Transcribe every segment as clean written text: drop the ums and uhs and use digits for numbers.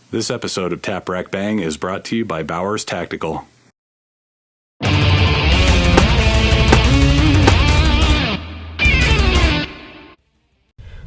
This episode of Tap Rack Bang is brought to you by Bowers Tactical.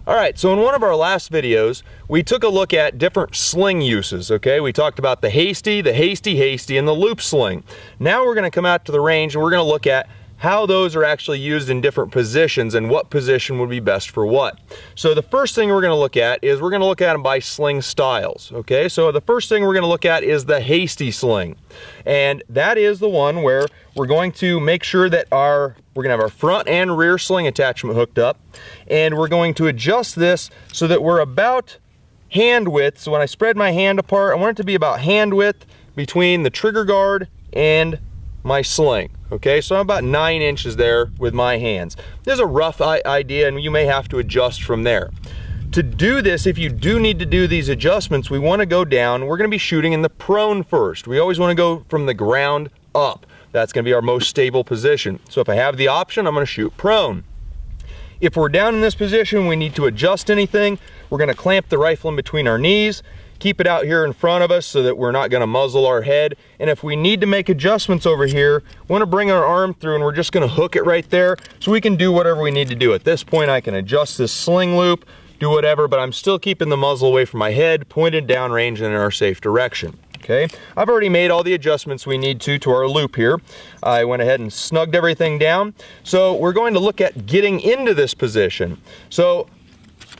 Alright, so in one of our last videos, we took a look at different sling uses, okay? We talked about the hasty, and the loop sling. Now we're going to come out to the range and we're going to look at how those are actually used in different positions and what position would be best for what. So the first thing we're going to look at is we're going to look at them by sling styles, okay? So the first thing we're going to look at is the hasty sling. And that is the one where we're going to make sure that we're going to have our front and rear sling attachment hooked up, and we're going to adjust this so that we're about hand width. So when I spread my hand apart, I want it to be about hand width between the trigger guard and my sling. Okay, so I'm about 9 inches there with my hands. There's a rough idea, and you may have to adjust from there. To do this, if you do need to do these adjustments, we want to go down. We're going to be shooting in the prone first. We always want to go from the ground up. That's going to be our most stable position. So if I have the option, I'm going to shoot prone. If we're down in this position, we need to adjust anything. We're going to clamp the rifle in between our knees, keep it out here in front of us so that we're not going to muzzle our head. And if we need to make adjustments over here, we want to bring our arm through and we're just going to hook it right there so we can do whatever we need to do. At this point, I can adjust this sling loop, do whatever, but I'm still keeping the muzzle away from my head, pointed downrange and in our safe direction. Okay, I've already made all the adjustments we need to our loop here. I went ahead and snugged everything down. So we're going to look at getting into this position. So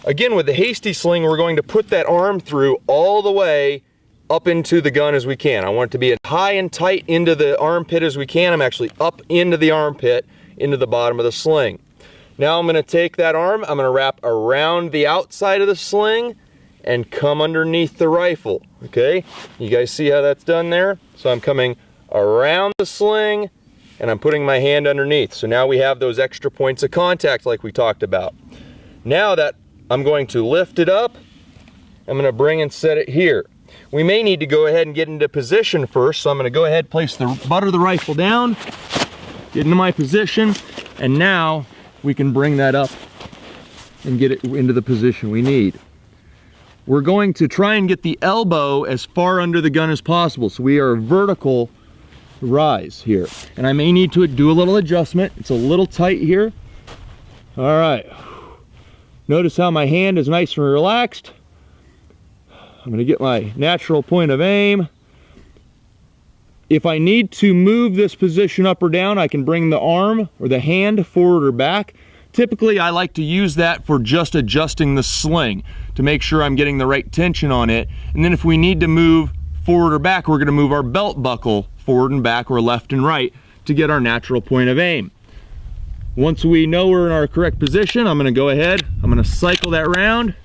again, with the hasty sling, we're going to put that arm through all the way up into the gun as we can. I want it to be as high and tight into the armpit as we can. I'm actually up into the armpit, into the bottom of the sling. Now I'm going to take that arm, I'm going to wrap around the outside of the sling and come underneath the rifle. Okay, you guys see how that's done there? So I'm coming around the sling and I'm putting my hand underneath. So now we have those extra points of contact like we talked about. Now that I'm going to lift it up, I'm going to bring and set it here. We may need to go ahead and get into position first, so I'm going to go ahead, place the butt of the rifle down, get into my position, and now we can bring that up and get it into the position we need. We're going to try and get the elbow as far under the gun as possible, so we are vertical rise here. And I may need to do a little adjustment. It's a little tight here. All right. Notice how my hand is nice and relaxed. I'm going to get my natural point of aim. If I need to move this position up or down, I can bring the arm or the hand forward or back. Typically, I like to use that for just adjusting the sling to make sure I'm getting the right tension on it. And then if we need to move forward or back, we're going to move our belt buckle forward and back or left and right to get our natural point of aim. Once we know we're in our correct position, I'm going to go ahead, I'm going to cycle that round.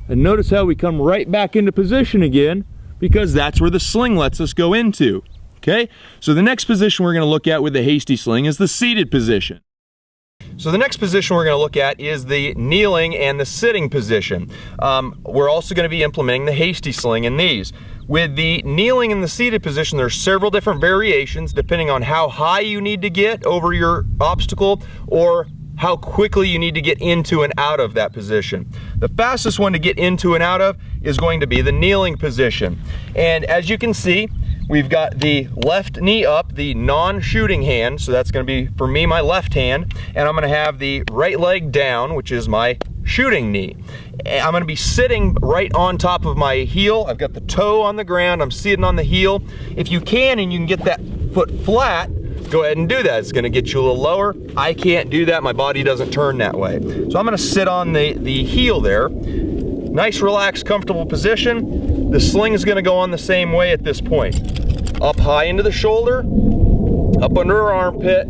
And notice how we come right back into position again, because that's where the sling lets us go into. Okay, so the next position we're going to look at with the hasty sling is the seated position. So the next position we're going to look at is the kneeling and the sitting position. We're also going to be implementing the hasty sling in these. With the kneeling and the seated position, there's several different variations depending on how high you need to get over your obstacle or how quickly you need to get into and out of that position. The fastest one to get into and out of is going to be the kneeling position. And as you can see, we've got the left knee up, the non-shooting hand, so that's going to be, for me, my left hand, and I'm going to have the right leg down, which is my shooting knee. I'm going to be sitting right on top of my heel. I've got the toe on the ground, I'm sitting on the heel. If you can and you can get that foot flat, go ahead and do that. It's going to get you a little lower. I can't do that, my body doesn't turn that way. So I'm going to sit on the heel there. Nice, relaxed, comfortable position. The sling is going to go on the same way at this point. Up high into the shoulder, up under our armpit,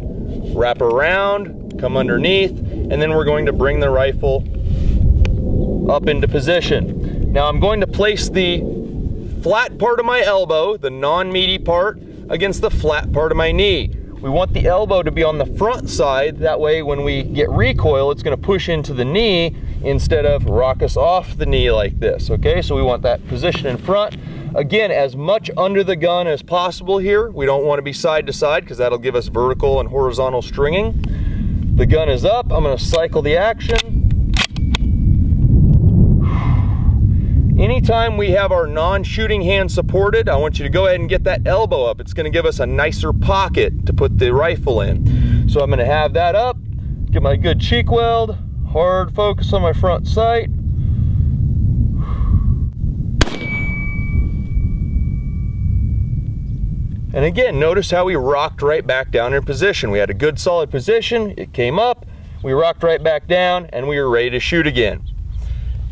wrap around, come underneath, and then we're going to bring the rifle up into position. Now I'm going to place the flat part of my elbow, the non-meaty part, against the flat part of my knee. We want the elbow to be on the front side, that way when we get recoil, it's going to push into the knee instead of rock us off the knee like this, okay? So we want that position in front. Again, as much under the gun as possible here. We don't want to be side to side because that'll give us vertical and horizontal stringing. The gun is up, I'm going to cycle the action. Anytime we have our non-shooting hand supported, I want you to go ahead and get that elbow up. It's gonna give us a nicer pocket to put the rifle in. So I'm gonna have that up, get my good cheek weld, hard focus on my front sight. And again, notice how we rocked right back down in position. We had a good solid position, it came up, we rocked right back down, and we were ready to shoot again.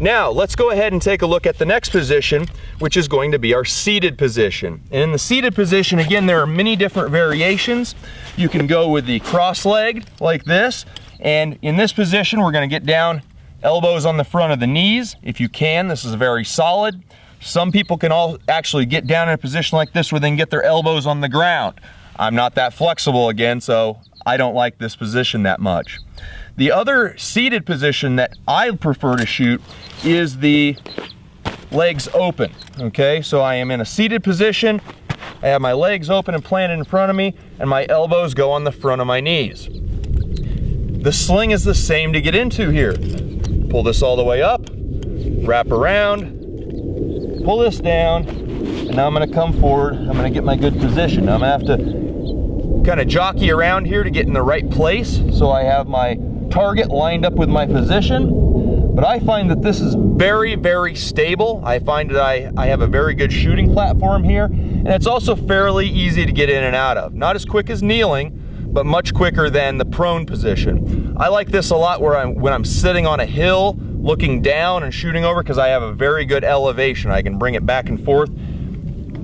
Now, let's go ahead and take a look at the next position, which is going to be our seated position. And in the seated position, again, there are many different variations. You can go with the cross-legged like this, and in this position, we're gonna get down, elbows on the front of the knees. If you can, this is very solid. Some people can all actually get down in a position like this where they can get their elbows on the ground. I'm not that flexible again, so I don't like this position that much. The other seated position that I prefer to shoot is the legs open, okay? So I am in a seated position, I have my legs open and planted in front of me, and my elbows go on the front of my knees. The sling is the same to get into here. Pull this all the way up, wrap around, pull this down, and now I'm gonna come forward, I'm gonna get my good position. Now I'm gonna have to kind of jockey around here to get in the right place so I have my target lined up with my position. But I find that this is very, very stable. I find that I have a very good shooting platform here, and it's also fairly easy to get in and out of. Not as quick as kneeling, but much quicker than the prone position. I like this a lot when I'm sitting on a hill, looking down and shooting over, because I have a very good elevation. I can bring it back and forth.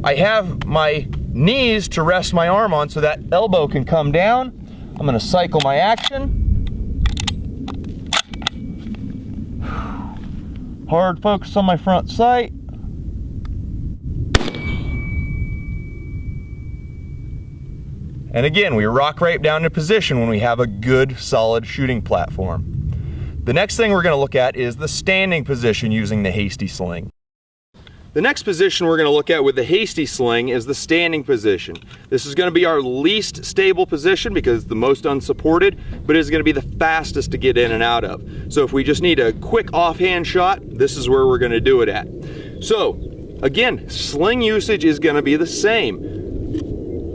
I have my knees to rest my arm on so that elbow can come down. I'm gonna cycle my action. Hard focus on my front sight. And again, we rock right down to position when we have a good, solid shooting platform. The next thing we're going to look at is the standing position using the Hasty Sling. The next position we're going to look at with the Hasty Sling is the standing position. This is going to be our least stable position because it's the most unsupported, but it's going to be the fastest to get in and out of. So if we just need a quick offhand shot, this is where we're going to do it at. So again, sling usage is going to be the same.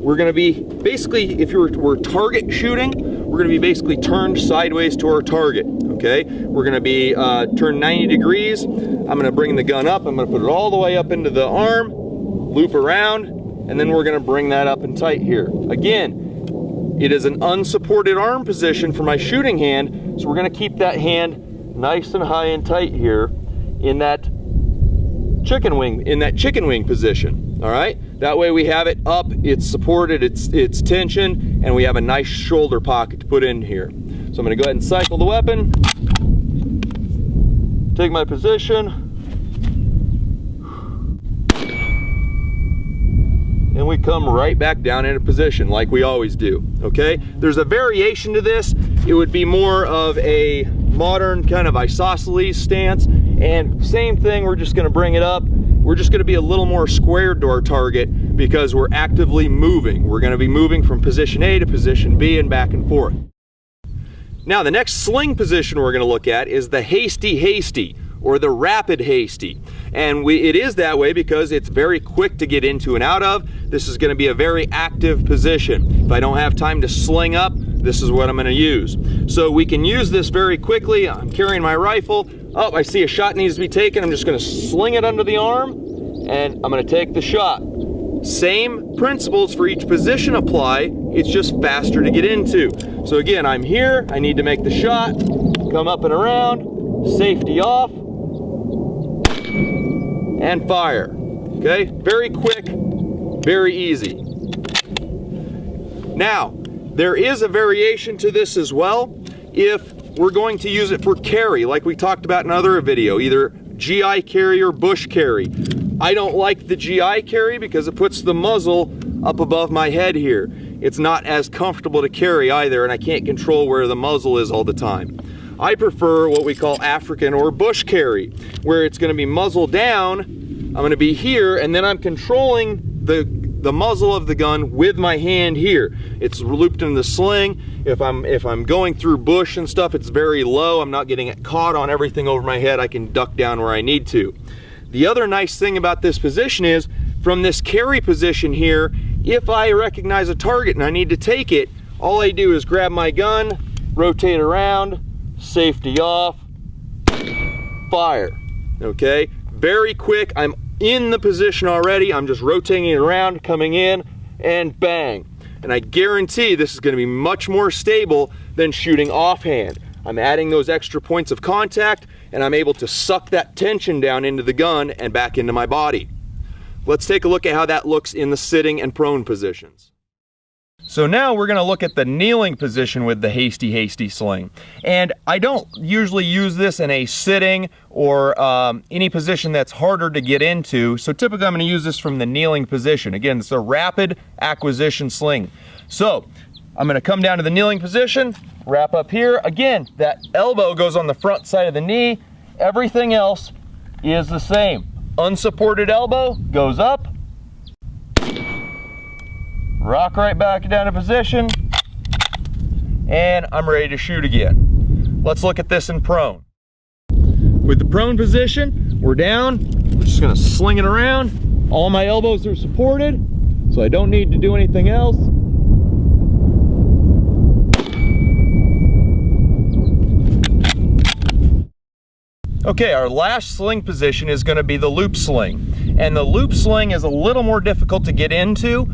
We're going to be basically, if we're target shooting, we're going to be basically turned sideways to our target, okay? We're going to be turned 90 degrees. I'm going to bring the gun up. I'm going to put it all the way up into the arm, loop around, and then we're going to bring that up and tight here. Again, it is an unsupported arm position for my shooting hand, so we're going to keep that hand nice and high and tight here in that chicken wing position, all right? That way we have it up, it's supported, it's tension, and we have a nice shoulder pocket to put in here. So I'm gonna go ahead and cycle the weapon, take my position, and we come right back down into position like we always do, okay? There's a variation to this. It would be more of a modern kind of isosceles stance, and same thing, we're just gonna bring it up. We're just gonna be a little more squared to our target because we're actively moving. We're gonna be moving from position A to position B and back and forth. Now, the next sling position we're gonna look at is the hasty, or the rapid hasty. And it is that way because it's very quick to get into and out of. This is gonna be a very active position. If I don't have time to sling up, this is what I'm gonna use. So we can use this very quickly. I'm carrying my rifle. Oh, I see a shot needs to be taken. I'm just gonna sling it under the arm and I'm gonna take the shot. Same principles for each position apply, it's just faster to get into. So again, I'm here, I need to make the shot, come up and around, safety off, and fire. Okay, very quick, very easy. Now, there is a variation to this as well. If we're going to use it for carry, like we talked about in another video, either GI carry or bush carry. I don't like the GI carry because it puts the muzzle up above my head here. It's not as comfortable to carry either, and I can't control where the muzzle is all the time. I prefer what we call African or bush carry, where it's going to be muzzle down, I'm going to be here, and then I'm controlling the muzzle of the gun with my hand here. It's looped in the sling. If I'm going through bush and stuff, it's very low. I'm not getting it caught on everything over my head. I can duck down where I need to. The other nice thing about this position is, from this carry position here, if I recognize a target and I need to take it, all I do is grab my gun, rotate around, safety off, fire. Okay, very quick. I'm in the position already. I'm just rotating it around, coming in, and bang. And I guarantee this is going to be much more stable than shooting offhand. I'm adding those extra points of contact, and I'm able to suck that tension down into the gun and back into my body. Let's take a look at how that looks in the sitting and prone positions. So now we're going to look at the kneeling position with the Hasty Sling. And I don't usually use this in a sitting or any position that's harder to get into. So typically I'm going to use this from the kneeling position. Again, it's a rapid acquisition sling. So I'm going to come down to the kneeling position, wrap up here. Again, that elbow goes on the front side of the knee. Everything else is the same. Unsupported elbow goes up. Rock right back down to position, and I'm ready to shoot again. Let's look at this in prone. With the prone position, we're down. We're just gonna sling it around. All my elbows are supported, so I don't need to do anything else. Okay, our last sling position is going to be the loop sling. And the loop sling is a little more difficult to get into.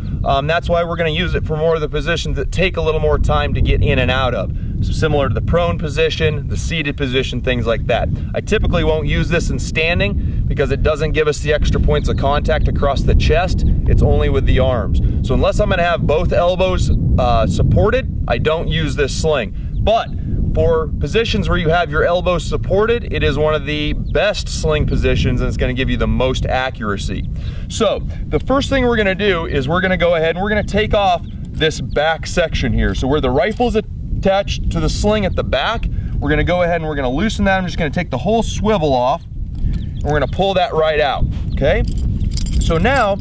That's why we're going to use it for more of the positions that take a little more time to get in and out of. So similar to the prone position, the seated position, things like that. I typically won't use this in standing because it doesn't give us the extra points of contact across the chest. It's only with the arms. So unless I'm going to have both elbows supported, I don't use this sling. But for positions where you have your elbows supported, it is one of the best sling positions, and it's going to give you the most accuracy. So the first thing we're going to do is we're going to go ahead and we're going to take off this back section here. So where the rifle is attached to the sling at the back, we're going to go ahead and we're going to loosen that. I'm just going to take the whole swivel off, and we're going to pull that right out. Okay, so now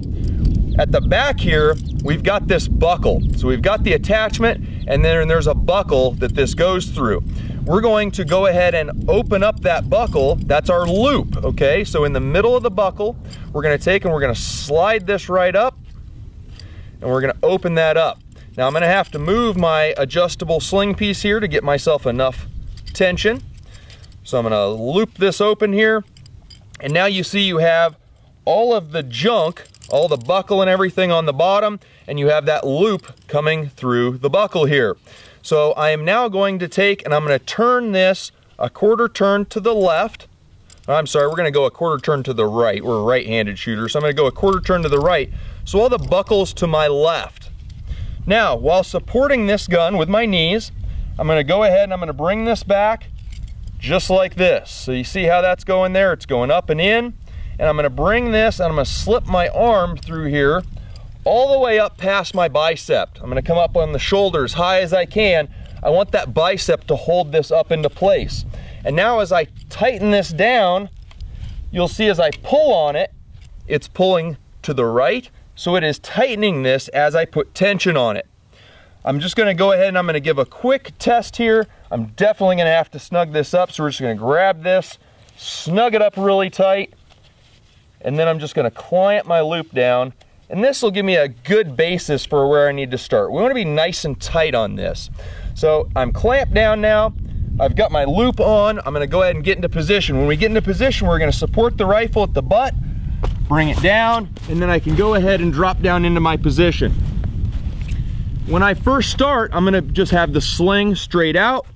at the back here we've got this buckle. So we've got the attachment, and then there's a buckle that this goes through. We're going to go ahead and open up that buckle. That's our loop. Okay, so in the middle of the buckle, we're going to take and we're going to slide this right up, and we're going to open that up. Now I'm going to have to move my adjustable sling piece here to get myself enough tension. So I'm going to loop this open here, and now you see you have all of the junk, all the buckle and everything on the bottom, and you have that loop coming through the buckle here. So I am now going to take and I'm going to turn this a quarter turn to the left. I'm sorry, we're going to go a quarter turn to the right. We're a right-handed shooter, so I'm going to go a quarter turn to the right. So all the buckle's to my left. Now, while supporting this gun with my knees, I'm going to go ahead and I'm going to bring this back just like this. So you see how that's going there? It's going up and in. And I'm going to bring this and I'm going to slip my arm through here all the way up past my bicep. I'm going to come up on the shoulder as high as I can. I want that bicep to hold this up into place. And now as I tighten this down, you'll see as I pull on it, it's pulling to the right. So it is tightening this as I put tension on it. I'm just going to go ahead and I'm going to give a quick test here. I'm definitely going to have to snug this up. So we're just going to grab this, snug it up really tight, and then I'm just going to clamp my loop down, and this will give me a good basis for where I need to start. We want to be nice and tight on this. So I'm clamped down now. I've got my loop on. I'm going to go ahead and get into position. When we get into position, we're going to support the rifle at the butt, bring it down, and then I can go ahead and drop down into my position. When I first start, I'm going to just have the sling straight out.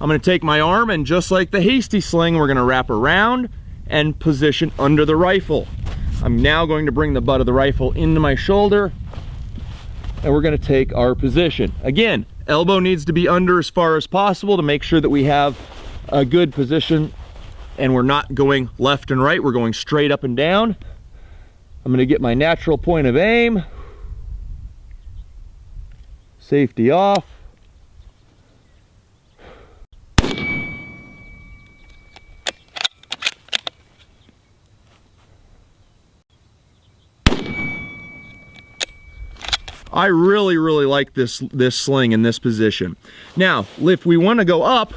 I'm going to take my arm, and just like the Hasty Sling, we're going to wrap around and position under the rifle. I'm now going to bring the butt of the rifle into my shoulder, and we're going to take our position. Again, elbow needs to be under as far as possible to make sure that we have a good position and we're not going left and right, we're going straight up and down. I'm going to get my natural point of aim. Safety off. I really like this sling in this position. Now, if we want to go up,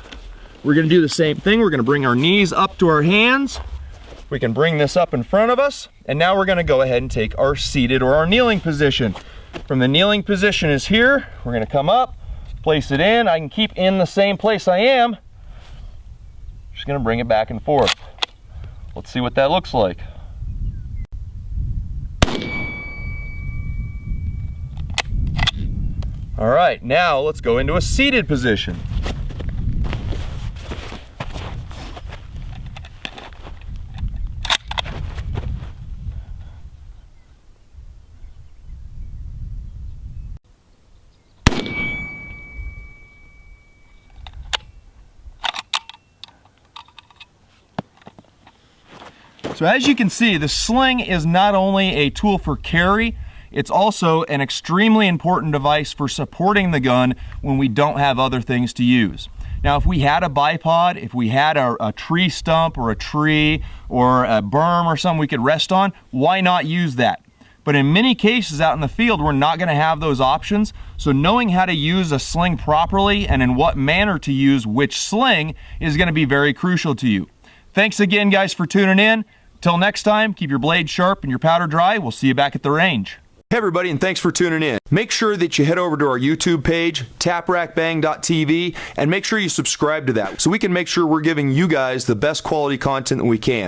we're going to do the same thing. We're going to bring our knees up to our hands, We can bring this up in front of us, and now we're going to go ahead and take our seated or our kneeling position. From the kneeling position is here. We're going to come up, place it in. I can keep in the same place I am. Just going to bring it back and forth. Let's see what that looks like. All right, now let's go into a seated position. So as you can see, the sling is not only a tool for carry, it's also an extremely important device for supporting the gun when we don't have other things to use. Now, if we had a bipod, if we had a tree stump or a tree or a berm or something we could rest on, why not use that? But in many cases out in the field, we're not going to have those options. So knowing how to use a sling properly and in what manner to use which sling is going to be very crucial to you. Thanks again, guys, for tuning in. Till next time, keep your blade sharp and your powder dry. We'll see you back at the range. Hey everybody, and thanks for tuning in. Make sure that you head over to our YouTube page, TapRackBang.TV, and make sure you subscribe to that so we can make sure we're giving you guys the best quality content that we can.